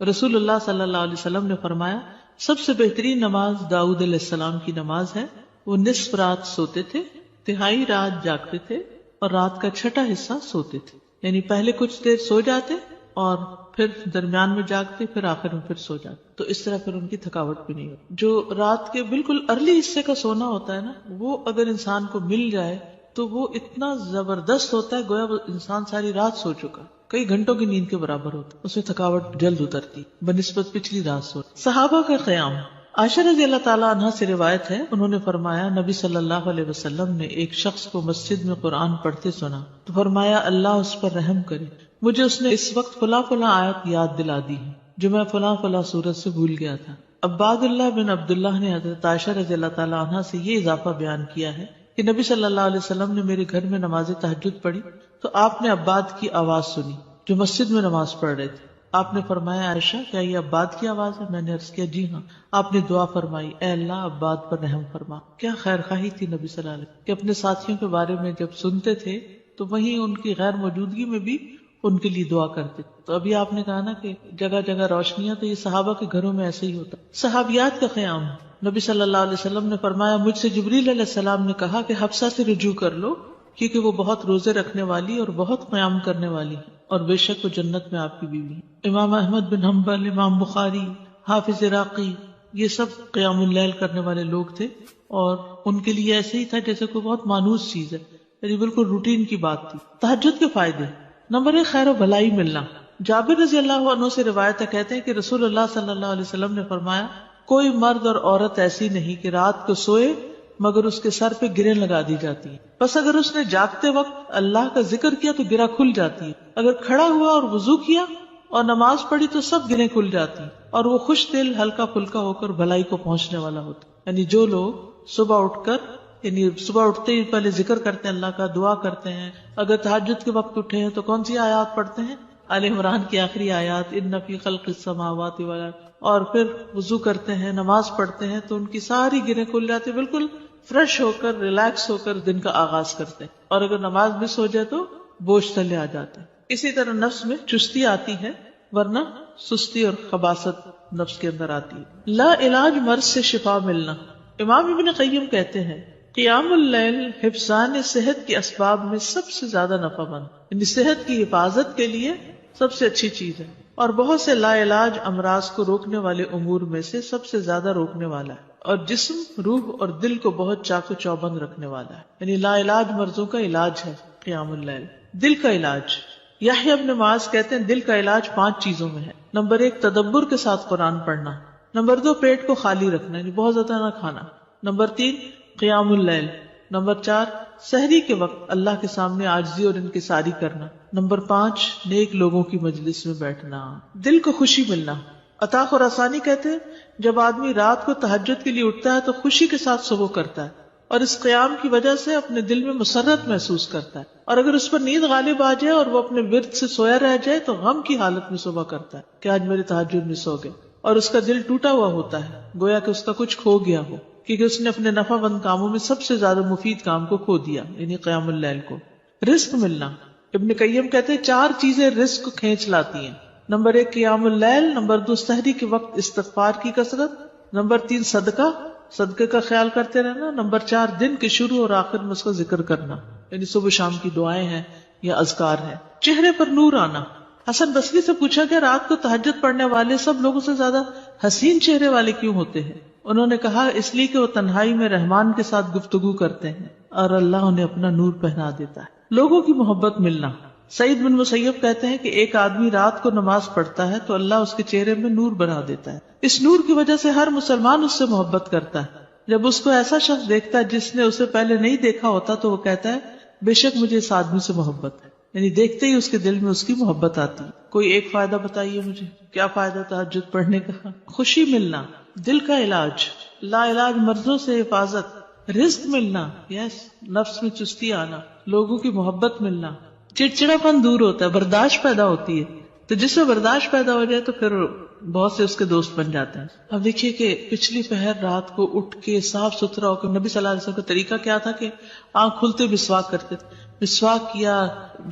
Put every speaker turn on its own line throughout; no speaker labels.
رسول اللہ صلی اللہ علیہ وسلم نے فرمایا سب سے بہترین نماز داؤد علیہ السلام کی نماز ہے. وہ نصف رات سوتے تھے، تہائی رات جاگتے تھے اور رات کا چھٹا حصہ سوتے تھے. یعنی پہلے کچھ دیر سو جاتے اور پھر درمیان میں جاگتے، پھر آخر میں پھر سو جاتے. تو اس طرح پھر ان کی تھکاوٹ بھی نہیں ہوتی. جو رات کے بالکل ارلی حصے کا سونا ہوتا ہے نا، وہ اگر انسان کو مل جائے تو وہ اتنا زبردست ہوتا ہے گویا وہ انسان ساری رات سو چکا، کئی گھنٹوں کی نیند کے برابر ہوتا ہے. اس میں تھکاوٹ جلد اترتی بنسبت پچھلی رات سو. صحابہ کا قیام. عائشہ رضی اللہ تعالیٰ عنہ سے روایت ہے، انہوں نے فرمایا نبی صلی اللہ علیہ وسلم نے ایک شخص کو مسجد میں قرآن پڑھتے سنا تو فرمایا اللہ اس پر رحم کرے، مجھے اس نے اس وقت فلاں فلاں آیت یاد دلا دی ہے جو میں فلاں فلاں سورت سے بھول گیا تھا. عباد اللہ بن عبداللہ نے حضرت عائشہ رضی اللہ تعالیٰ عنہ سے یہ اضافہ بیان کیا ہے کہ نبی صلی اللہ علیہ وسلم نے میرے گھر میں نماز تہجد پڑھی تو آپ نے عباد کی آواز سنی جو مسجد میں نماز پڑھ رہے تھے. آپ نے فرمایا عائشہ کیا یہ عباد کی آواز ہے؟ میں نے عرض کیا جی ہاں. آپ نے دعا فرمائی اے اللہ عباد پر رحم فرما. کیا خیر خواہی تھی نبی صلی اللہ علیہ وسلم کہ اپنے ساتھیوں کے بارے میں جب سنتے تھے تو وہیں ان کی غیر موجودگی میں بھی ان کے لیے دعا کرتے. تو ابھی آپ نے کہا نا کہ جگہ جگہ روشنیاں، تو یہ صحابہ کے گھروں میں ایسے ہی ہوتا. صحابیات کا قیام. نبی صلی اللہ علیہ وسلم نے فرمایا مجھ سے جبریل علیہ السلام نے کہا کہ حفصہ سے رجوع کر لو کیونکہ وہ بہت روزے رکھنے والی اور بہت قیام کرنے والی ہے اور بے شک وہ جنت میں آپ کی بیوی ہے. امام احمد بن حنبل، امام بخاری، حافظ عراقی، یہ سب قیام اللیل کرنے والے لوگ تھے اور ان کے لیے ایسے ہی تھا جیسے کوئی بہت مانوس چیز ہے، یعنی بالکل روٹین کی بات تھی. تہجد کے فائدے. نمبر 1 خیر و بھلائی ملنا. جابر رضی اللہ عنہ سے روایت ہے، کہتے ہیں کہ رسول اللہ صلی اللہ علیہ وسلم نے فرمایا کوئی مرد اور عورت ایسی نہیں کہ رات کو سوئے مگر اس کے سر پہ گریں لگا دی جاتی ہے. بس اگر اس نے جاگتے وقت اللہ کا ذکر کیا تو گرہ کھل جاتی ہے، اگر کھڑا ہوا اور وضو کیا اور نماز پڑھی تو سب گریں کھل جاتی ہیں اور وہ خوش دل ہلکا پھلکا ہو کر بھلائی کو پہنچنے والا ہوتا. یعنی جو لوگ صبح اٹھ کر صبح اٹھتے ہی پہلے ذکر کرتے ہیں، اللہ کا دعا کرتے ہیں، اگر تہجد کے وقت اٹھے ہیں تو کون سی آیات پڑھتے ہیں؟ آل عمران کی آخری آیات ان فی خلق السماوات والارض، اور پھر وضو کرتے ہیں، نماز پڑھتے ہیں تو ان کی ساری گرہیں کھل جاتی، بالکل فریش ہو کر ریلیکس ہو کر دن کا آغاز کرتے ہیں. اور اگر نماز مس ہو جائے تو بوجھ تلے آ جاتے ہیں. اسی طرح نفس میں چستی آتی ہے ورنہ سستی اور خباثت نفس کے اندر آتی ہے. لا علاج مرض سے شفا ملنا. امام ابن قیم کہتے ہیں قیام اللیل حفظان صحت کے اسباب میں سب سے زیادہ نفع مند، یعنی صحت کی حفاظت کے لیے سب سے اچھی چیز ہے اور بہت سے لا علاج امراض کو روکنے والے امور میں سے سب سے زیادہ روکنے والا ہے اور جسم، روح اور دل کو بہت چاق و چوبند رکھنے والا ہے. یعنی لا علاج مرضوں کا علاج ہے قیام اللیل. دل کا علاج. یحییٰ ابن معاذ کہتے ہیں دل کا علاج 5 چیزوں میں ہے. نمبر 1 تدبر کے ساتھ قرآن پڑھنا. نمبر 2 پیٹ کو خالی رکھنا، یعنی بہت زیادہ نہ کھانا. نمبر 3 قیام اللیل. نمبر 4 سحری کے وقت اللہ کے سامنے عاجزی اور انکساری کرنا. نمبر 5 نیک لوگوں کی مجلس میں بیٹھنا. دل کو خوشی ملنا. عطا خراسانی کہتے ہیں جب آدمی رات کو تہجد کے لیے اٹھتا ہے تو خوشی کے ساتھ صبح کرتا ہے اور اس قیام کی وجہ سے اپنے دل میں مسرت محسوس کرتا ہے، اور اگر اس پر نیند غالب آ جائے اور وہ اپنے ورد سے سویا رہ جائے تو غم کی حالت میں صبح کرتا ہے کہ آج میرے تہجد مس ہو گئے، اور اس کا دل ٹوٹا ہوا ہوتا ہے گویا کہ اس کا کچھ کھو گیا ہو، کیونکہ اس نے اپنے نفع مند کاموں میں سب سے زیادہ مفید کام کو کھو دیا، یعنی قیام اللیل کو. رزق ملنا. ابن قیم کہتے ہیں 4 چیزیں رزق کو کھینچ لاتی ہیں. نمبر 1 قیام اللیل. نمبر 2 سحری کے وقت استغفار کی کثرت. نمبر 3 صدقے کا خیال کرتے رہنا. نمبر 4 دن کے شروع اور آخر میں اس کا ذکر کرنا، یعنی صبح شام کی دعائیں ہیں یا اذکار ہیں. چہرے پر نور آنا. حسن بصری سے پوچھا کہ رات کو تہجد پڑھنے والے سب لوگوں سے زیادہ حسین چہرے والے کیوں ہوتے ہیں؟ انہوں نے کہا اس لیے کہ وہ تنہائی میں رحمان کے ساتھ گفتگو کرتے ہیں اور اللہ انہیں اپنا نور پہنا دیتا ہے. لوگوں کی محبت ملنا. سعید بن مسیب کہتے ہیں کہ ایک آدمی رات کو نماز پڑھتا ہے تو اللہ اس کے چہرے میں نور بنا دیتا ہے. اس نور کی وجہ سے ہر مسلمان اس سے محبت کرتا ہے. جب اس کو ایسا شخص دیکھتا ہے جس نے اسے پہلے نہیں دیکھا ہوتا تو وہ کہتا ہے بے شک مجھے اس آدمی سے محبت ہے، یعنی دیکھتے ہی اس کے دل میں اس کی محبت آتی. کوئی ایک فائدہ بتائیے مجھے، کیا فائدہ تہجد پڑھنے کا؟ خوشی ملنا. دل کا علاج. لا علاج مرضوں سے حفاظت. رزق ملنا. یس. نفس میں چستی آنا. لوگوں کی محبت ملنا. چڑچڑا پن دور ہوتا ہے، برداشت پیدا ہوتی ہے. تو جس میں برداشت پیدا ہو جائے تو پھر بہت سے اس کے دوست بن جاتے ہیں. اب دیکھیے کہ پچھلی پہر رات کو اٹھ کے صاف ستھرا ہو کے نبی صلی اللہ علیہ وسلم کا طریقہ کیا تھا کہ آنکھ کھلتے مسواک کرتے تھے. مسواک کیا،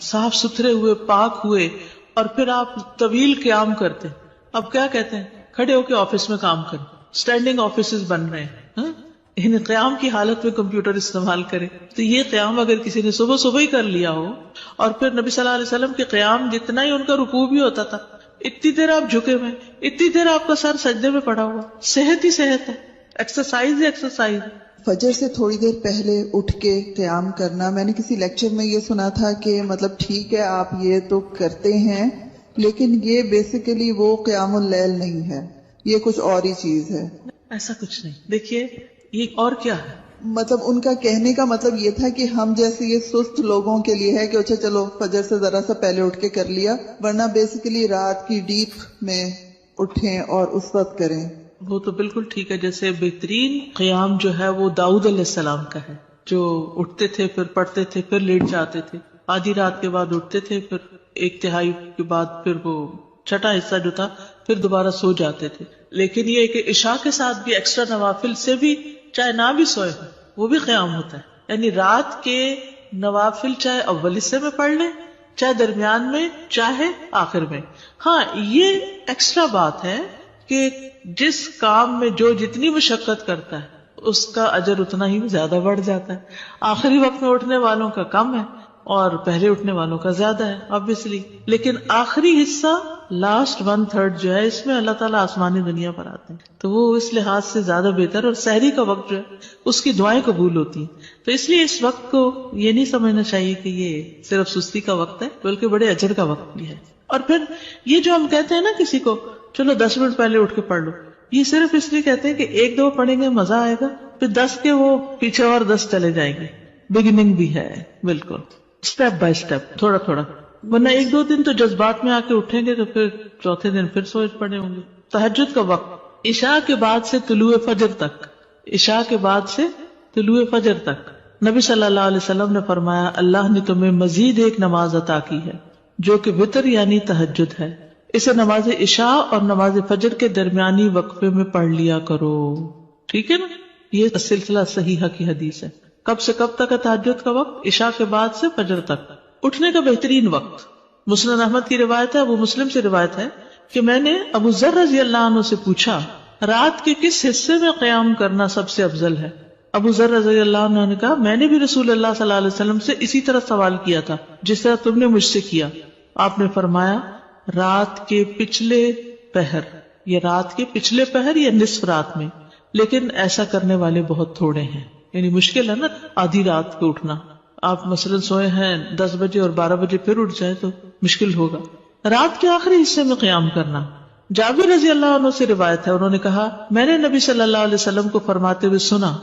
صاف ستھرے ہوئے، پاک ہوئے، اور پھر آپ طویل قیام کرتے. اب کیا کہتے ہیں, کھڑے ہو کے آفس میں کام کریں, اسٹینڈنگ آفیسز بن رہے ہیں, یعنی قیام کی حالت میں کمپیوٹر استعمال کرے. تو یہ قیام اگر کسی نے صبح صبح ہی کر لیا ہو, اور پھر نبی صلی اللہ علیہ وسلم کے قیام جتنا ہی ان کا رکوع بھی ہوتا تھا, اتنی دیر آپ جھکے ہوئے, اتنی دیر آپ کا سر سجدے میں پڑا ہوا, صحت ہی صحت ہے, ایکسرسائز ہی ایکسرسائز.
فجر سے تھوڑی دیر پہلے اٹھ کے قیام کرنا, میں نے کسی لیکچر میں یہ سنا تھا کہ مطلب ٹھیک ہے آپ یہ تو کرتے ہیں, لیکن یہ بیسیکلی وہ قیام اللیل نہیں ہے, یہ کچھ اور ہی چیز ہے.
ایسا کچھ نہیں. دیکھیے یہ اور کیا ہے,
مطلب ان کا کہنے کا مطلب یہ تھا کہ ہم جیسے یہ سست لوگوں کے لیے ہے کہ اچھا چلو فجر سے ذرا سا پہلے اٹھ کے کر لیا, ورنہ بیسیکلی رات کی ڈیپ میں اٹھیں اور اس وقت کریں.
وہ تو بالکل ٹھیک ہے. جیسے بہترین قیام جو ہے وہ داؤد علیہ السلام کا ہے, جو اٹھتے تھے پھر پڑھتے تھے پھر لیٹ جاتے تھے, آدھی رات کے بعد اٹھتے تھے, پھر ایک تہائی کے بعد پھر وہ چھٹا حصہ جو تھا پھر دوبارہ سو جاتے تھے. لیکن یہ کہ عشاء کے ساتھ بھی ایکسٹرا نوافل سے بھی چاہے نہ بھی سوئے وہ بھی قیام ہوتا ہے. یعنی رات کے نوافل چاہے اول حصے میں پڑھ لیں, چاہے درمیان میں, چاہے آخر میں. ہاں یہ ایکسٹرا بات ہے کہ جس کام میں جو جتنی مشقت کرتا ہے اس کا اجر اتنا ہی زیادہ بڑھ جاتا ہے. آخری وقت میں اٹھنے والوں کا کم ہے اور پہلے اٹھنے والوں کا زیادہ ہے obviously. لیکن آخری حصہ لاسٹ 1/3 جو ہے اس میں اللہ تعالیٰ آسمانی دنیا پر آتے ہیں, تو وہ اس لحاظ سے زیادہ بہتر. اور سحری کا وقت جو ہے اس کی دعائیں قبول ہوتی ہیں. تو اس لیے اس وقت کو یہ نہیں سمجھنا چاہیے کہ یہ صرف سستی کا وقت ہے, بلکہ بڑے اجر کا وقت بھی ہے. اور پھر یہ جو ہم کہتے ہیں نا کسی کو چلو 10 منٹ پہلے اٹھ کے پڑھ لو, یہ صرف اس لیے کہتے ہیں کہ 1-2 پڑھیں گے مزہ آئے گا, پھر 10 کے وہ پیچھے اور 10 چلے جائیں گے. بگننگ بھی ہے بالکل, اسٹیپ بائی اسٹیپ, تھوڑا تھوڑا. ورنہ 1-2 دن تو جذبات میں آ کے اٹھیں گے تو پھر چوتھے دن پھر سوچ پڑے ہوں گے. تہجد کا وقت عشاء کے بعد سے طلوع فجر تک, عشاء کے بعد سے طلوع فجر تک. نبی صلی اللہ علیہ وسلم نے فرمایا اللہ نے تمہیں مزید ایک نماز عطا کی ہے جو کہ وتر یعنی تہجد ہے, اسے نماز عشاء اور نماز فجر کے درمیانی وقفے میں پڑھ لیا کرو. ٹھیک ہے نا, یہ سلسلہ صحیحہ کی حدیث ہے. کب سے کب تک ہے تہجد کا وقت؟ عشاء کے بعد سے فجر تک. اٹھنے کا بہترین وقت مسند احمد کی روایت ہے, ابو مسلم سے روایت ہے کہ میں نے ابو ذر رضی اللہ عنہ سے پوچھا رات کے کس حصے میں قیام کرنا سب سے افضل ہے؟ ابو ذر رضی اللہ عنہ نے کہا میں نے بھی رسول اللہ صلی اللہ علیہ وسلم سے اسی طرح سوال کیا تھا جس طرح تم نے مجھ سے کیا. آپ نے فرمایا رات کے پچھلے پہر, یا رات کے پچھلے پہر یا نصف رات میں, لیکن ایسا کرنے والے بہت تھوڑے ہیں. یعنی مشکل ہے نا آدھی رات کو اٹھنا. آپ مثلا سوئے ہیں 10 بجے اور 12 بجے پھر اٹھ جائے تو مشکل ہوگا. رات کے آخری حصے میں قیام کرنا. جابر رضی اللہ عنہ سے روایت ہے, انہوں نے کہا میں نے نبی صلی اللہ علیہ وسلم کو فرماتے ہوئے سنا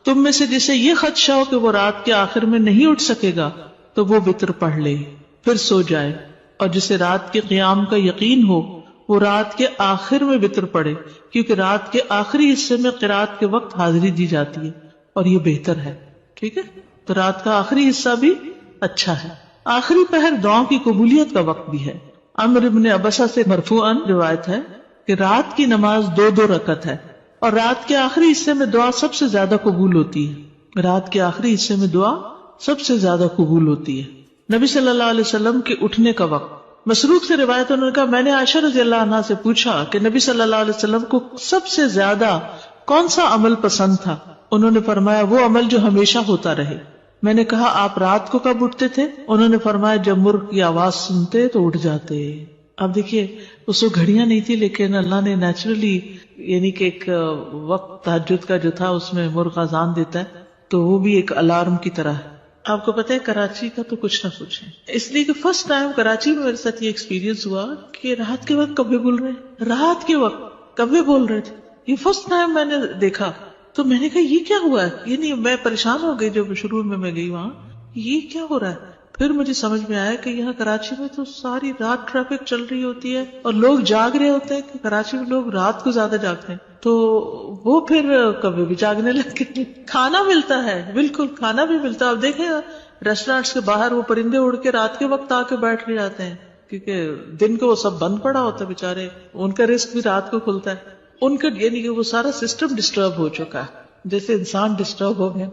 تم میں سے جسے یہ خدشہ ہو کہ وہ رات کے آخر میں نہیں اٹھ سکے گا تو وہ وتر پڑھ لے پھر سو جائے, اور جسے رات کے قیام کا یقین ہو وہ رات کے آخر میں وتر پڑھے, کیونکہ رات کے آخری حصے میں قرات کے وقت حاضری دی جاتی ہے اور یہ بہتر ہے. ٹھیک ہے, تو رات کا آخری حصہ بھی اچھا ہے. آخری پہر دعاؤں کی قبولیت کا وقت بھی ہے. عمرو بن ابسہ سے مرفوعاً روایت ہے کہ رات کی نماز 2 رکعت ہے اور رات کے آخری حصے میں دعا سب سے زیادہ قبول ہوتی ہے. رات کے آخری حصے میں دعا سب سے زیادہ قبول ہوتی ہے. نبی صلی اللہ علیہ وسلم کے اٹھنے کا وقت. مسروق سے روایت انہوں نے کہا میں نے عائشہ رضی اللہ عنہا سے پوچھا کہ نبی صلی اللہ علیہ وسلم کو سب سے زیادہ کون سا عمل پسند تھا؟ انہوں نے فرمایا وہ عمل جو ہمیشہ ہوتا رہے. میں نے کہا آپ رات کو کب اٹھتے تھے؟ انہوں نے فرمایا جب مرغ کی آواز سنتے تو اٹھ جاتے. اب دیکھیے اس کو گھڑیاں نہیں تھی, لیکن اللہ نے نیچرلی یعنی کہ ایک وقت تہجد کا جو تھا اس میں مرغ اذان دیتا ہے تو وہ بھی ایک الارم کی طرح ہے. آپ کو پتہ ہے کراچی کا تو کچھ نہ پوچھیں, اس لیے کہ فرسٹ ٹائم کراچی میں میرے ساتھ یہ ایکسپیرینس ہوا کہ رات کے وقت کبھی بول رہے ہیں, رات کے وقت کبھی بول رہے تھے. یہ فرسٹ ٹائم میں نے دیکھا تو میں نے کہا یہ کیا ہوا ہے, یہ نہیں, میں پریشان ہو گئی جب شروع میں گئی وہاں, یہ کیا ہو رہا ہے. پھر مجھے سمجھ میں آیا کہ یہاں کراچی میں تو ساری رات ٹریفک چل رہی ہوتی ہے اور لوگ جاگ رہے ہوتے ہیں, کہ کراچی میں لوگ رات کو زیادہ جاگتے ہیں, تو وہ پھر کبھی بھی جاگنے لگے. کھانا ملتا ہے, بالکل کھانا بھی ملتا ہے. اب دیکھیں ریسٹورینٹس کے باہر وہ پرندے اڑ کے رات کے وقت آ کے بیٹھ کے جاتے ہیں, کیونکہ دن کو وہ سب بند پڑا ہوتا ہے بیچارے, ان کا رزق بھی رات کو کھلتا ہے. ان کا یعنی کہ وہ سارا سسٹم ڈسٹرب ہو چکا ہے. جیسے انسان ڈسٹرب ہو گئے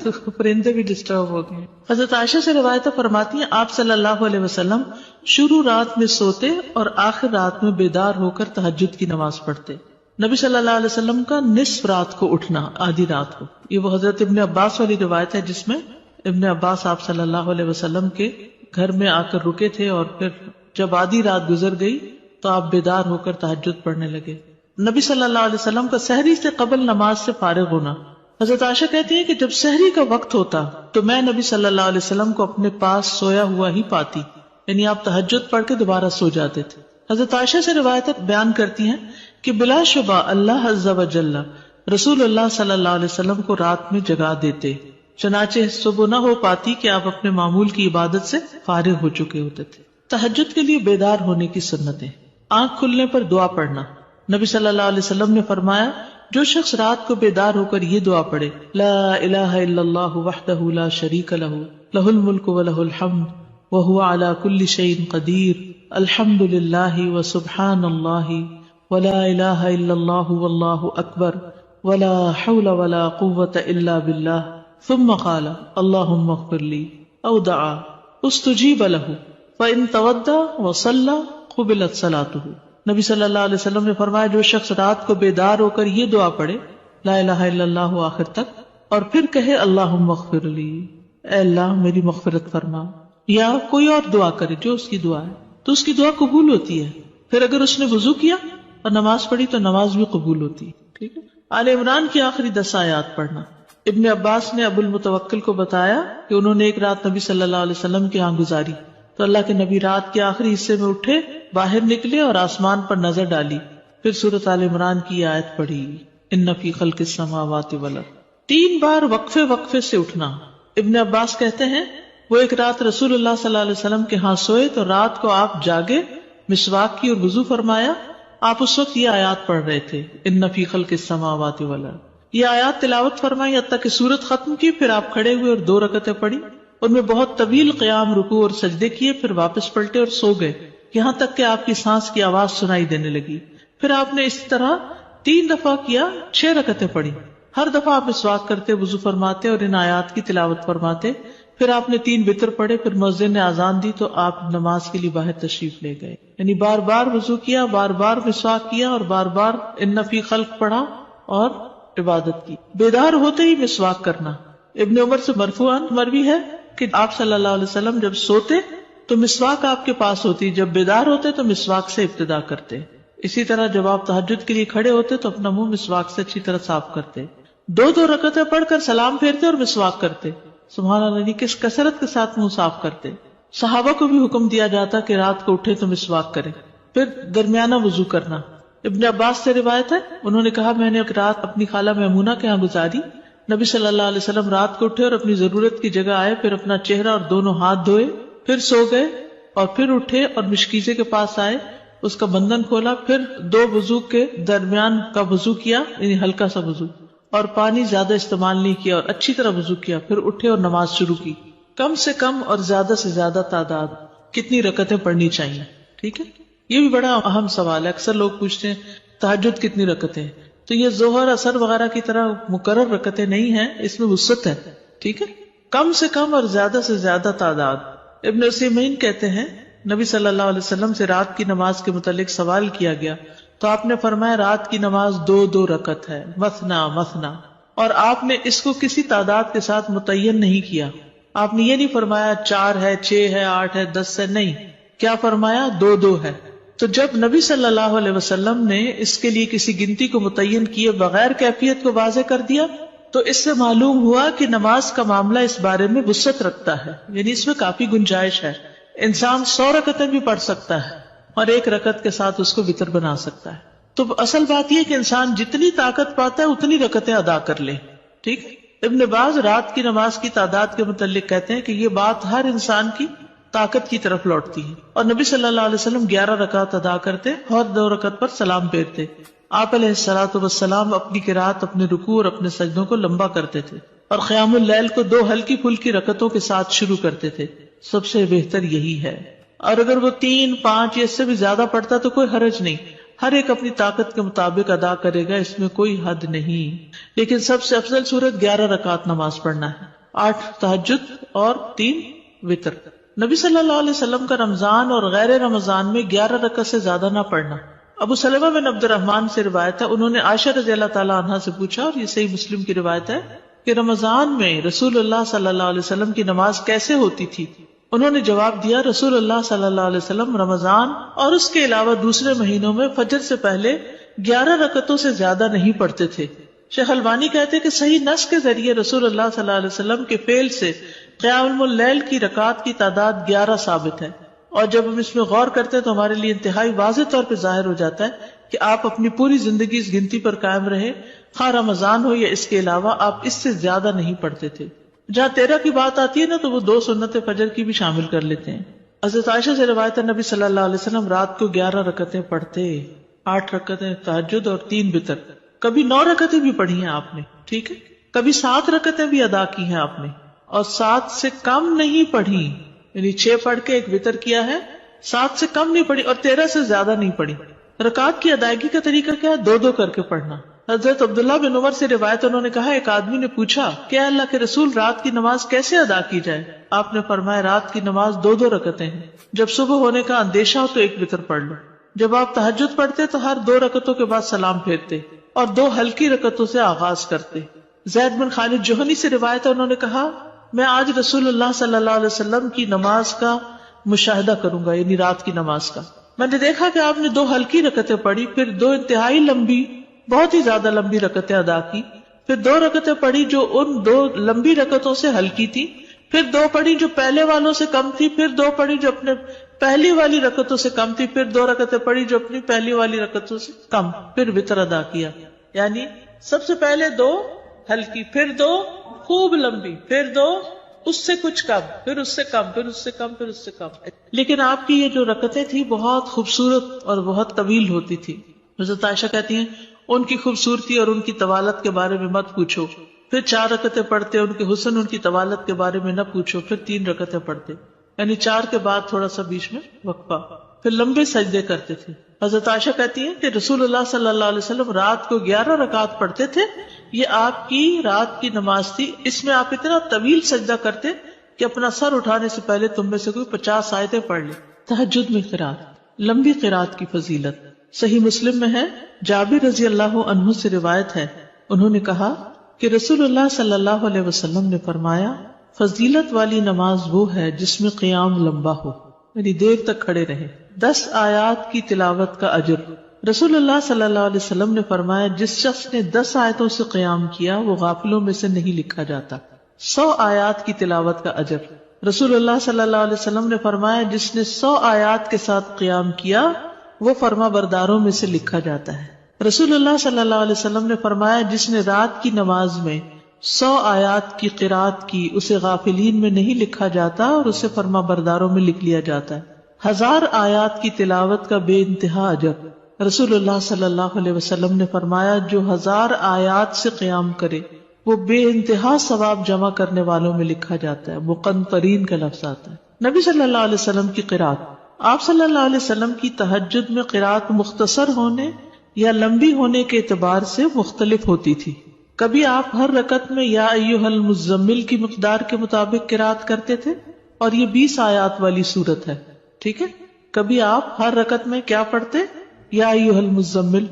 تو پرندے بھی ڈسٹرب ہو گئے. حضرت عائشہ سے روایت فرماتی ہیں آپ صلی اللہ علیہ وسلم شروع رات میں سوتے اور آخر رات میں بیدار ہو کر تہجد کی نماز پڑھتے. نبی صلی اللہ علیہ وسلم کا نصف رات کو اٹھنا، آدھی رات کو، یہ وہ حضرت ابن عباس والی روایت ہے جس میں ابن عباس آپ صلی اللہ علیہ وسلم کے گھر میں آ کر رکے تھے اور پھر جب آدھی رات گزر گئی تو آپ بیدار ہو کر تہجد پڑھنے لگے. نبی صلی اللہ علیہ وسلم کا سحری سے قبل نماز سے فارغ ہونا. حضرت عائشہ کہتی ہے کہ جب سحری کا وقت ہوتا تو میں نبی صلی اللہ علیہ وسلم کو اپنے پاس سویا ہوا ہی پاتی، یعنی آپ تہجد پڑھ کے دوبارہ سو جاتے تھے. حضرت عائشہ سے روایتیں بیان کرتی ہیں کہ بلا شبہ اللہ عز و جل رسول اللہ صلی اللہ علیہ وسلم کو رات میں جگا دیتے، چنانچہ صبح نہ ہو پاتی کہ آپ اپنے معمول کی عبادت سے فارغ ہو چکے ہوتے تھے. تہجد کے لیے بیدار ہونے کی سنتیں. آنکھ کھلنے پر دعا پڑھنا. نبی صلی اللہ علیہ وسلم نے فرمایا جو شخص رات کو بیدار ہو کر یہ دعا پڑھے لا الہ الا اللہ وحدہ لا شریک لہ لہ الملک ولہ الحمد وہو علی کل شیء قدیر الحمد للہ وسبحان اللہ ولا الہ الا اللہ واللہ اکبر ولا حول ولا قوة الا باللہ ثم قال اللہم اغفر لی او دعا استجیب لہ فإن تودع وصلى قبلت صلاتہ. نبی صلی اللہ علیہ وسلم نے فرمایا جو شخص رات کو بیدار ہو کر یہ دعا پڑھے لا الہ الا اللہ آخر تک اور پھر کہے اللہم اغفر لی، اے اللہ میری مغفرت فرما، یا کوئی اور دعا کرے جو اس کی دعا ہے تو اس کی دعا قبول ہوتی ہے. پھر اگر اس نے وضو کیا اور نماز پڑھی تو نماز بھی قبول ہوتی ہے. ٹھیک ہے. آل عمران کی آخری 10 آیات پڑھنا. ابن عباس نے ابو المتوکل کو بتایا کہ انہوں نے ایک رات نبی صلی اللہ علیہ وسلم کے ہاں گزاری تو اللہ کے نبی رات کے آخری حصے میں اٹھے، باہر نکلے اور آسمان پر نظر ڈالی، پھر سورۃ آل عمران کی آیت پڑھی ان فی خلق السماوات والارض. 3 بار وقفے سے اٹھنا. ابن عباس کہتے ہیں وہ ایک رات رسول اللہ صلی اللہ علیہ وسلم کے ہاں سوئے تو رات کو آپ جاگے، مسواک کی اور وضو فرمایا. آپ اس وقت یہ آیات پڑھ رہے تھے ان فی خلق السماوات والارض. یہ آیات تلاوت فرمائی حتیٰ کہ سورت ختم کی، پھر آپ کھڑے ہوئے اور 2 رکعتیں پڑھی، ان میں بہت طویل قیام، رکوع اور سجدے کیے، پھر واپس پلٹے اور سو گئے یہاں تک کہ آپ کی سانس کی آواز سنائی دینے لگی. پھر آپ نے اسی طرح 3 دفعہ کیا، 6 رکعتیں پڑھی. ہر دفعہ آپ مسواک کرتے، وضو فرماتے اور ان آیات کی تلاوت فرماتے. پھر آپ نے 3 وتر پڑھے، پھر مؤذن نے اذان دی تو آپ نماز کے لیے باہر تشریف لے گئے. یعنی بار بار وضو کیا، بار بار مسواک کیا اور بار بار ان فی خلق پڑھا اور عبادت کی. بیدار ہوتے ہی مسواک کرنا. ابن عمر سے مرفوعاً مروی ہے کہ آپ صلی اللہ علیہ وسلم جب سوتے تو مسواک آپ کے پاس ہوتی، جب بیدار ہوتے تو مسواک سے ابتدا کرتے. اسی طرح جب آپ تہجد کے لیے کھڑے ہوتے تو اپنا منہ مسواک سے اچھی طرح صاف کرتے. 2 رکعتیں پڑھ کر سلام پھیرتے اور مسواک کرتے. سبحان اللہ، کس کثرت کے ساتھ منہ صاف کرتے. صحابہ کو بھی حکم دیا جاتا کہ رات کو اٹھے تو مسواک کرے. پھر درمیانہ وضو کرنا. ابن عباس سے روایت ہے انہوں نے کہا میں نے ایک رات اپنی خالہ میمونہ کے ہاں گزاری. نبی صلی اللہ علیہ وسلم رات کو اٹھے اور اپنی ضرورت کی جگہ آئے، پھر اپنا چہرہ اور دونوں ہاتھ دھوئے، پھر سو گئے اور پھر اٹھے اور مشکیزے کے پاس آئے، اس کا بندھن کھولا، پھر 2 وضو کے درمیان کا وضو کیا، یعنی ہلکا سا وضو، اور پانی زیادہ استعمال نہیں کیا اور اچھی طرح وضو کیا. پھر اٹھے اور نماز شروع کی. کم سے کم اور زیادہ سے زیادہ تعداد کتنی رکعتیں پڑھنی چاہیے؟ ٹھیک ہے، یہ بھی بڑا اہم سوال ہے. اکثر لوگ پوچھتے ہیں تہجد کتنی رکعتیں، تو یہ ظہر اثر وغیرہ کی طرح مقرر رکعتیں نہیں ہیں، اس میں وسعت ہے. ٹھیک ہے، کم سے کم اور زیادہ سے زیادہ تعداد. ابن عثیمین کہتے ہیں نبی صلی اللہ علیہ وسلم سے رات کی نماز کے متعلق سوال کیا گیا تو آپ نے فرمایا رات کی نماز 2 رکعت ہے، مثنا مثنا، اور آپ نے اس کو کسی تعداد کے ساتھ متعین نہیں کیا. آپ نے یہ نہیں فرمایا 4 ہے، 6 ہے، 8 ہے، 10 ہے، نہیں. کیا فرمایا؟ 2 ہے. تو جب نبی صلی اللہ علیہ وسلم نے اس کے لیے کسی گنتی کو متعین کیے بغیر کیفیت کو واضح کر دیا تو اس سے معلوم ہوا کہ نماز کا معاملہ اس بارے میں وسعت رکھتا ہے، یعنی اس میں کافی گنجائش ہے. انسان 100 رکعتیں بھی پڑھ سکتا ہے اور 1 رکعت کے ساتھ اس کو وتر بنا سکتا ہے. تو اصل بات یہ کہ انسان جتنی طاقت پاتا ہے اتنی رکعتیں ادا کر لے. ٹھیک. ابن باز رات کی نماز کی تعداد کے متعلق کہتے ہیں کہ یہ بات ہر انسان کی طاقت کی طرف لوٹتی ہے، اور نبی صلی اللہ علیہ وسلم 11 رکعت ادا کرتے اور 2 رکعت پر سلام پھیرتے. آپ علیہ الصلوۃ والسلام اپنی قرات، اپنے رکوع اور اپنے سجدوں کو لمبا کرتے تھے اور قیام اللیل کو 2 ہلکی پھلکی رکعتوں کے ساتھ شروع کرتے تھے. سب سے بہتر یہی ہے، اور اگر وہ 3، 5 یا اس سے بھی زیادہ پڑھتا تو کوئی حرج نہیں. ہر ایک اپنی طاقت کے مطابق ادا کرے گا، اس میں کوئی حد نہیں. لیکن سب سے افضل صورت 11 رکعت نماز پڑھنا ہے، 8 تہجد اور 3 وتر. نبی صلی اللہ علیہ وسلم کا رمضان اور غیر رمضان میں 11 رکعت سے زیادہ نہ پڑھنا. ابو سلمہ بن عبد الرحمن سے روایت ہے، انہوں نے عائشہ رضی اللہ تعالی عنہا سے پوچھا، اور یہ صحیح مسلم کی روایت ہے، کہ رمضان میں رسول اللہ صلی اللہ علیہ وسلم کی نماز کیسے ہوتی تھی؟ انہوں نے جواب دیا، رسول اللہ صلی اللہ علیہ وسلم رمضان اور اس کے علاوہ دوسرے مہینوں میں فجر سے پہلے 11 رکعتوں سے زیادہ نہیں پڑھتے تھے. شیخ البانی کہتے کہ صحیح نص کے ذریعے رسول اللہ صلی اللہ علیہ وسلم کے فعل سے قیام اللیل کی رکعات کی تعداد 11 ثابت ہے، اور جب ہم اس میں غور کرتے ہیں تو ہمارے لیے انتہائی واضح طور پہ ظاہر ہو جاتا ہے کہ آپ اپنی پوری زندگی اس گنتی پر قائم رہے، خواہ رمضان ہو یا اس کے علاوہ، آپ اس سے زیادہ نہیں پڑھتے تھے. جہاں 13 کی بات آتی ہے نا تو وہ 2 سنت فجر کی بھی شامل کر لیتے ہیں. حضرت عائشہ سے روایت ہے، نبی صلی اللہ علیہ وسلم رات کو 11 رکعتیں پڑھتے، 8 رکعتیں تہجد اور 3 وتر. کبھی 9 رکعتیں بھی پڑھی ہیں آپ نے، ٹھیک ہے، کبھی 7 رکعتیں بھی ادا کی ہیں آپ نے، اور 7 سے کم نہیں پڑھی، یعنی 6 پڑھ کے 1 وتر کیا ہے، 7 سے کم نہیں پڑھی اور 13 سے زیادہ نہیں پڑھی. رکعات کی ادائیگی کا طریقہ کیا ہے؟ 2 کر کے پڑھنا. حضرت عبداللہ بن عمر سے روایت، انہوں نے کہا، ایک آدمی نے پوچھا کہ اے اللہ کے رسول، رات کی نماز کیسے ادا کی جائے؟ آپ نے فرمایا، رات کی نماز 2 رکعتیں ہیں، جب صبح ہونے کا اندیشہ ہو تو 1 وتر پڑھ لو. جب آپ تہجد پڑھتے تو ہر 2 رکعتوں کے بعد سلام پھیرتے اور 2 ہلکی رکعتوں سے آغاز کرتے. زید بن خالد جوہنی سے روایت ہے، انہوں نے کہا، میں آج رسول اللہ صلی اللہ علیہ وسلم کی نماز کا مشاہدہ کروں گا، یعنی رات کی نماز کا. میں نے دیکھا کہ آپ نے 2 ہلکی رکعتیں پڑھی، پھر 2 انتہائی لمبی، بہت ہی زیادہ لمبی رکعتیں ادا کی، پھر 2 رکعتیں پڑھی جو ان 2 لمبی رکعتوں سے ہلکی تھی، پھر 2 پڑھی جو پہلے والوں سے کم تھی، پھر 2 پڑھی جو اپنے پہلی والی رکعتوں سے کم تھی، پھر 2 رکعتیں پڑھی جو اپنی پہلی والی رکعتوں سے کم، پھر وتر ادا کیا. یعنی سب سے پہلے 2 ہلکی، پھر 2 خوب لمبی، پھر 2 اس سے کچھ کم، پھر اس سے کم، پھر اس سے کم، پھر اس سے کم. لیکن آپ کی یہ جو رکعتیں تھی بہت خوبصورت اور بہت طویل ہوتی تھی. حضرت عائشہ کہتی ہیں، ان کی خوبصورتی اور ان کی طوالت کے بارے میں مت پوچھو. پھر 4 رکعتیں پڑھتے، ان کے حسن، ان کی طوالت کے بارے میں نہ پوچھو. پھر 3 رکعتیں پڑھتے، یعنی 4 کے بعد تھوڑا سا بیچ میں وقفہ، پھر لمبے سجدے کرتے تھے. حضرت عائشہ کہتی ہیں کہ رسول اللہ صلی اللہ علیہ وسلم رات کو 11 رکعت پڑھتے تھے، یہ آپ کی رات کی نماز تھی. اس میں آپ اتنا طویل سجدہ کرتے کہ اپنا سر اٹھانے سے پہلے تم میں سے کوئی 50 آیتیں پڑھ لے. تہجد میں قرات، لمبی قرات کی فضیلت صحیح مسلم میں ہے. جابر رضی اللہ عنہ سے روایت ہے، انہوں نے کہا کہ رسول اللہ صلی اللہ علیہ وسلم نے فرمایا، فضیلت والی نماز وہ ہے جس میں قیام لمبا ہو، یعنی دیر تک کھڑے رہے. 10 آیات کی تلاوت کا اجر. رسول اللہ صلی اللہ علیہ وسلم نے فرمایا، جس شخص نے 10 آیتوں سے قیام کیا وہ غافلوں میں سے نہیں لکھا جاتا. 100 آیات کی تلاوت کا اجر. رسول اللہ صلی اللہ علیہ وسلم نے فرمایا، جس نے 100 آیات کے ساتھ قیام کیا وہ فرما برداروں میں سے لکھا جاتا ہے. رسول اللہ صلی اللہ علیہ وسلم نے فرمایا، جس نے رات کی نماز میں 100 آیات کی قرات کی اسے غافلین میں نہیں لکھا جاتا اور اسے فرما برداروں میں لکھ لیا جاتا ہے. 1000 آیات کی تلاوت کا بے انتہا اجر. رسول اللہ صلی اللہ علیہ وسلم نے فرمایا، جو 1000 آیات سے قیام کرے وہ بے انتہا ثواب جمع کرنے والوں میں لکھا جاتا ہے. مقنطرین کا لفظ آتا ہے. نبی صلی اللہ علیہ وسلم کی قرات. آپ صلی اللہ علیہ وسلم کی تہجد میں قرات مختصر ہونے یا لمبی ہونے کے اعتبار سے مختلف ہوتی تھی. کبھی آپ ہر رکعت میں یا ایھا المزمل کی مقدار کے مطابق قرات کرتے تھے، اور یہ 20 آیات والی سورت ہے، ٹھیک ہے. کبھی آپ ہر رکعت میں کیا پڑھتے؟ یا ایھا المزمل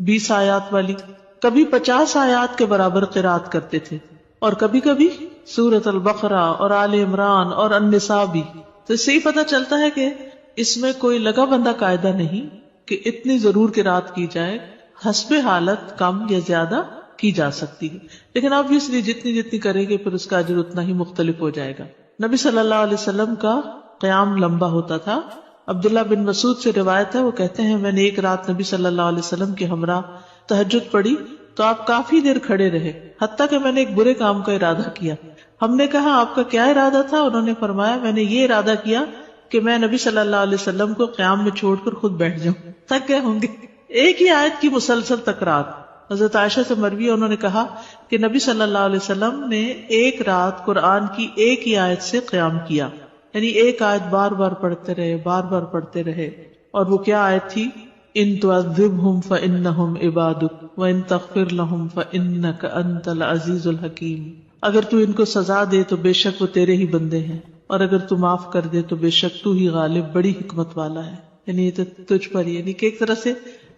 20 آیات والی. کبھی 50 آیات کے برابر قرات کرتے تھے، اور کبھی کبھی سورۃ البقرہ اور آل عمران اور النساء بھی. تو اس سے ہی پتہ چلتا ہے کہ اس میں کوئی لگا بندہ قاعدہ نہیں کہ اتنی ضرور قرات کی جائے، حسب حالت کم یا زیادہ کی جا سکتی ہے. لیکن obviously جتنی کریں گے پھر اس کا اجر اتنا ہی مختلف ہو جائے گا. نبی صلی اللہ علیہ وسلم کا قیام لمبا ہوتا تھا. عبداللہ بن مسعود سے روایت ہے، وہ کہتے ہیں، میں نے ایک رات نبی صلی اللہ علیہ وسلم کے ہمراہ تہجد پڑھی تو آپ کافی دیر کھڑے رہے، حتیٰ کہ میں نے ایک برے کام کا ارادہ کیا. ہم نے کہا، آپ کا کیا ارادہ تھا؟ انہوں نے فرمایا، میں نے یہ ارادہ کیا کہ میں نبی صلی اللہ علیہ وسلم کو قیام میں چھوڑ کر خود بیٹھ جاؤں. تھک گئے ہوں گے. ایک ہی آیت کی مسلسل تکرار. حضرت عائشہ سے مروی ہے، انہوں نے کہا کہ نبی صلی اللہ علیہ وسلم نے ایک رات قرآن کی ایک ہی آیت سے قیام کیا، یعنی ایک آیت بار بار پڑھتے رہے، بار بار پڑھتے رہے. اور وہ کیا آیت تھی؟ ان تعذبهم فانہم عبادک وان تغفر لهم فانک انت العزیز الحکیم. اگر تو ان کو سزا دے تو بے شک وہ تیرے ہی بندے ہیں، اور اگر تو معاف کر دے تو بے شک تو ہی غالب بڑی حکمت والا ہے. یعنی یہ تو تجھ پر، یعنی کہ ایک طرح سے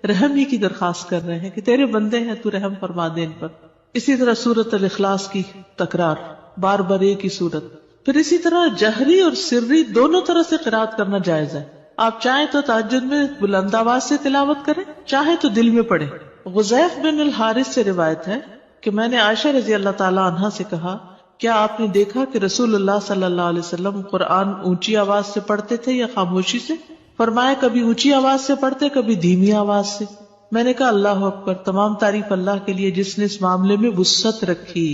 رحم ہی کی درخواست کر رہے ہیں کہ تیرے بندے ہیں، تو رحم فرما دے ان پر. اسی طرح سورۃ الاخلاص کی تکرار، بار بار ایک ہی سورت. پھر اسی طرح جہری اور سری دونوں طرح سے قرات کرنا جائز ہے. آپ چاہیں تو تہجد میں بلند آواز سے تلاوت کریں، چاہے تو دل میں پڑھیں. غزیف بن الحارث سے روایت ہے کہ میں نے عائشہ رضی اللہ تعالی عنہا سے کہا، کیا آپ نے دیکھا کہ رسول اللہ صلی اللہ علیہ وسلم قرآن اونچی آواز سے پڑھتے تھے یا خاموشی سے؟ فرمایا کبھی اونچی آواز سے پڑھتے، کبھی دھیمی آواز سے. میں نے کہا اللہ اکبر، تمام تعریف اللہ کے لیے جس نے اس معاملے میں وسعت رکھی.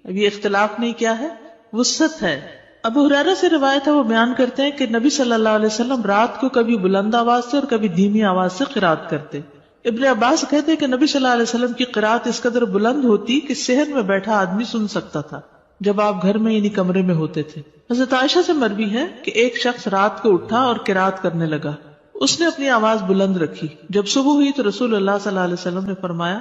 اب یہ اختلاف نہیں، کیا ہے؟ وسعت ہے. ابو ہریرہ سے روایت ہے، وہ بیان کرتے ہیں کہ نبی صلی اللہ علیہ وسلم رات کو کبھی بلند آواز سے اور کبھی دھیمی آواز سے قرات کرتے. ابن عباس کہتے ہیں کہ نبی صلی اللہ علیہ وسلم کی قرات اس قدر بلند ہوتی کہ صحن میں بیٹھا آدمی سن سکتا تھا جب آپ گھر میں یعنی کمرے میں ہوتے تھے. حضرت عائشہ سے مروی ہے کہ ایک شخص رات کو اٹھا اور قرات کرنے لگا. اس نے اپنی آواز بلند رکھی. جب صبح ہوئی تو رسول اللہ صلی اللہ علیہ وسلم نے فرمایا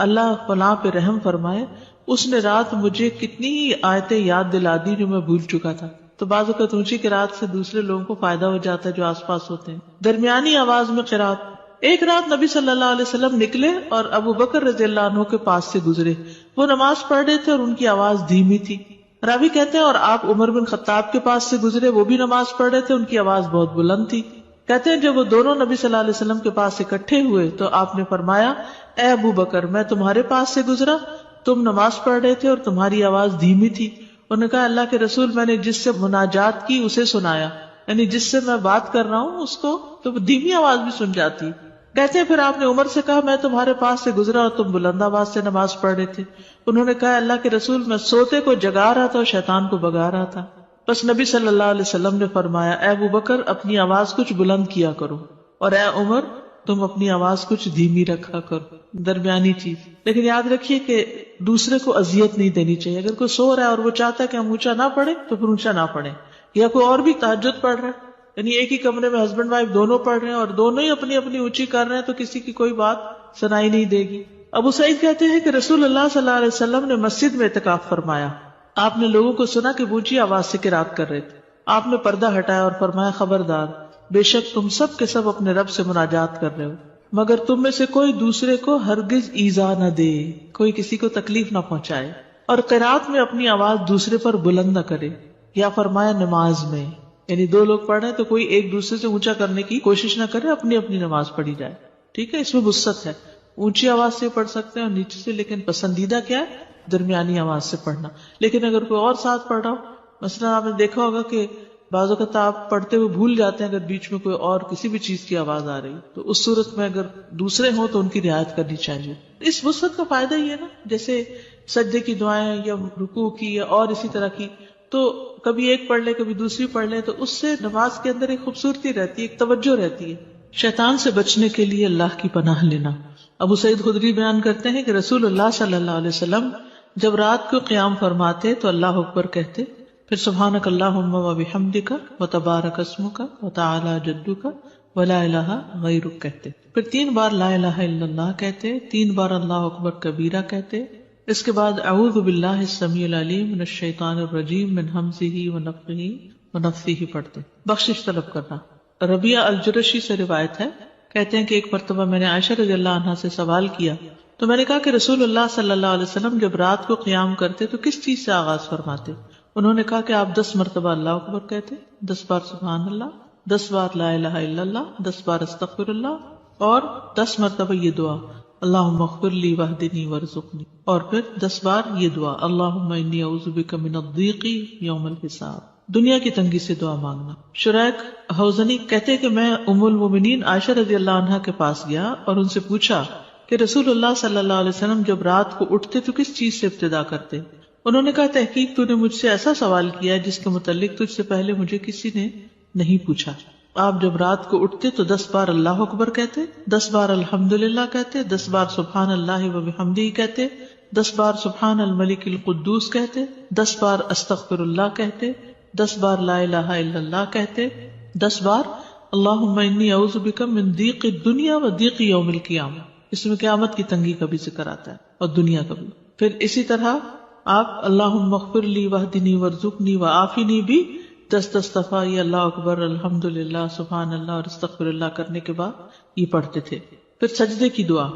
اللہ فلاں پہ رحم فرمائے، اس نے رات مجھے کتنی آیتیں یاد دلا دی جو میں بھول چکا تھا. تو بعض اوقات اونچی قرات سے دوسرے لوگوں کو فائدہ ہو جاتا ہے جو آس پاس ہوتے ہیں. درمیانی آواز میں قرات. ایک رات نبی صلی اللہ علیہ وسلم نکلے اور ابو بکر رضی اللہ عنہ کے پاس سے گزرے. وہ نماز پڑھ رہے تھے اور ان کی آواز دھیمی تھی. راوی کہتے ہیں اور آپ عمر بن خطاب کے پاس سے گزرے، وہ بھی نماز پڑھ رہے تھے، ان کی آواز بہت بلند تھی. کہتے ہیں جب وہ دونوں نبی صلی اللہ علیہ وسلم کے پاس اکٹھے ہوئے تو آپ نے فرمایا اے ابو بکر، میں تمہارے پاس سے گزرا، تم نماز پڑھ رہے تھے اور تمہاری آواز دھیمی تھی. انہوں نے کہا اللہ کے رسول، میں نے جس سے مناجات کی اسے سنایا، یعنی جس سے میں بات کر رہا ہوں اس کو تو دھیمی آواز بھی سن جاتی. کہتے ہیں پھر آپ نے عمر سے کہا میں تمہارے پاس سے گزرا اور تم بلند آواز سے نماز پڑھ رہے تھے. انہوں نے کہا اللہ کے رسول، میں سوتے کو جگا رہا تھا اور شیطان کو بگا رہا تھا. بس نبی صلی اللہ علیہ وسلم نے فرمایا اے ابو بکر، اپنی آواز کچھ بلند کیا کرو، اور اے عمر، تم اپنی آواز کچھ دھیمی رکھا کرو، درمیانی چیز. لیکن یاد رکھیے کہ دوسرے کو اذیت نہیں دینی چاہیے. اگر کوئی سو رہا ہے اور وہ چاہتا ہے کہ ہم اونچا نہ پڑھے تو پھر اونچا نہ پڑھے. یا کوئی اور بھی تہجد پڑھ رہا ہے، یعنی ایک ہی کمرے میں ہسبینڈ وائف دونوں پڑھ رہے ہیں اور دونوں ہی اپنی اپنی اونچی کر رہے ہیں تو کسی کی کوئی بات سنائی نہیں دے گی. ابو سعید کہتے ہیں کہ رسول اللہ صلی اللہ علیہ وسلم نے مسجد میں اعتکاف فرمایا. آپ نے لوگوں کو سنا کہ اونچی آواز سے قرات کر رہے تھے. آپ نے پردہ ہٹایا اور فرمایا خبردار، بے شک تم سب کے سب اپنے رب سے مناجات کر رہے ہو، مگر تم میں سے کوئی دوسرے کو ہرگز ایذا نہ دے، کوئی کسی کو تکلیف نہ پہنچائے، اور قرات میں اپنی آواز دوسرے پر بلند نہ کرے. یا فرمایا نماز میں، یعنی دو لوگ پڑھ رہے ہیں تو کوئی ایک دوسرے سے اونچا کرنے کی کوشش نہ کرے، اپنی اپنی نماز پڑھی جائے. ٹھیک ہے، اس میں وسعت ہے. اونچی آواز سے پڑھ سکتے ہیں اور نیچے سے، لیکن پسندیدہ کیا ہے؟ درمیانی آواز سے پڑھنا. لیکن اگر کوئی اور ساتھ پڑھ رہا ہو، مثلا آپ نے دیکھا ہوگا کہ بعض اوقات آپ پڑھتے ہوئے بھول جاتے ہیں اگر بیچ میں کوئی اور کسی بھی چیز کی آواز آ رہی تو اس صورت میں اگر دوسرے ہوں تو ان کی رعایت کرنی چاہیے. اس وسعت کا فائدہ یہ ہے نا، جیسے سجدے کی دعائیں یا رکوع کی یا اور اسی طرح کی، تو کبھی ایک پڑھ لے کبھی دوسری پڑھ لے تو اس سے نماز کے اندر ایک خوبصورتی رہتی ہے، ایک توجہ رہتی ہے. شیطان سے بچنے کے لیے اللہ کی پناہ لینا. ابو سعید خدری بیان کرتے ہیں کہ رسول اللہ صلی اللہ علیہ وسلم جب رات کو قیام فرماتے تو اللہ اکبر کہتے، پھر سبحانک اللہم و بحمدک و تبارک اسمک و تعالی جدک و لا الہ غیرک کہتے، پھر 3 بار لا الہ الا اللہ کہتے، 3 بار اللہ اکبر کبیرہ کہتے. اس کے بعد اعوذ باللہ السمیع العلیم من الشیطان الرجیم من ہمزہ ونفخہ ونفثہ پڑھتے. بخشش طلب کرنا. ربیعہ الجرشی سے روایت ہے، کہتے ہیں کہ ایک مرتبہ میں نے عائشہ رضی اللہ عنہا سے سوال کیا تو میں نے کہا کہ رسول اللہ صلی اللہ علیہ وسلم جب رات کو قیام کرتے تو کس چیز سے آغاز فرماتے؟ انہوں نے کہا کہ آپ 10 مرتبہ اللہ اکبر کہتے، 10 بار سبحان اللہ، 10 بار لا الہ الا اللہ، 10 بار استغفر اللہ، اور 10 مرتبہ یہ دعا اللہم اغفر لی واہدنی وارزقنی، اور پھر 10 بار یہ دعا اللہم انی اعوذ بک من الضیق یوم الحساب، دنیا کی تنگی سے دعا مانگنا. شریک حوزنی کہتے کہ میں ام المومنین عائشہ رضی اللہ عنہا کے پاس گیا اور ان سے پوچھا کہ رسول اللہ صلی اللہ علیہ وسلم جب رات کو اٹھتے تو کس چیز سے ابتدا کرتے؟ انہوں نے کہا تحقیق تو نے مجھ سے ایسا سوال کیا جس کے متعلق تجھ سے پہلے مجھے کسی نے نہیں پوچھا. آپ جب رات کو اٹھتے تو 10 بار اللہ اکبر کہتے، 10 بار الحمدللہ کہتے، 10 بار سبحان اللہ و بحمدہ کہتے، 10 بار سبحان الملک القدوس کہتے، 10 بار استغفر اللہ کہتے، 10 بار لا الہ الا اللہ کہتے، 10 بار اللہم انی اعوذ بک من ضیق الدنیا و ضیق یوم القیامہ، اس میں قیامت کی تنگی کا بھی ذکر آتا ہے اور دنیا کا بھی. پھر اسی طرح آپ اللہم اغفر لی واہدنی وارزقنی وعافنی بھی 10 دفعہ یہ اللہ اکبر الحمدللہ سبحان اللہ اور استغفر اللہ کرنے کے بعد یہ پڑھتے تھے. پھر سجدے کی دعا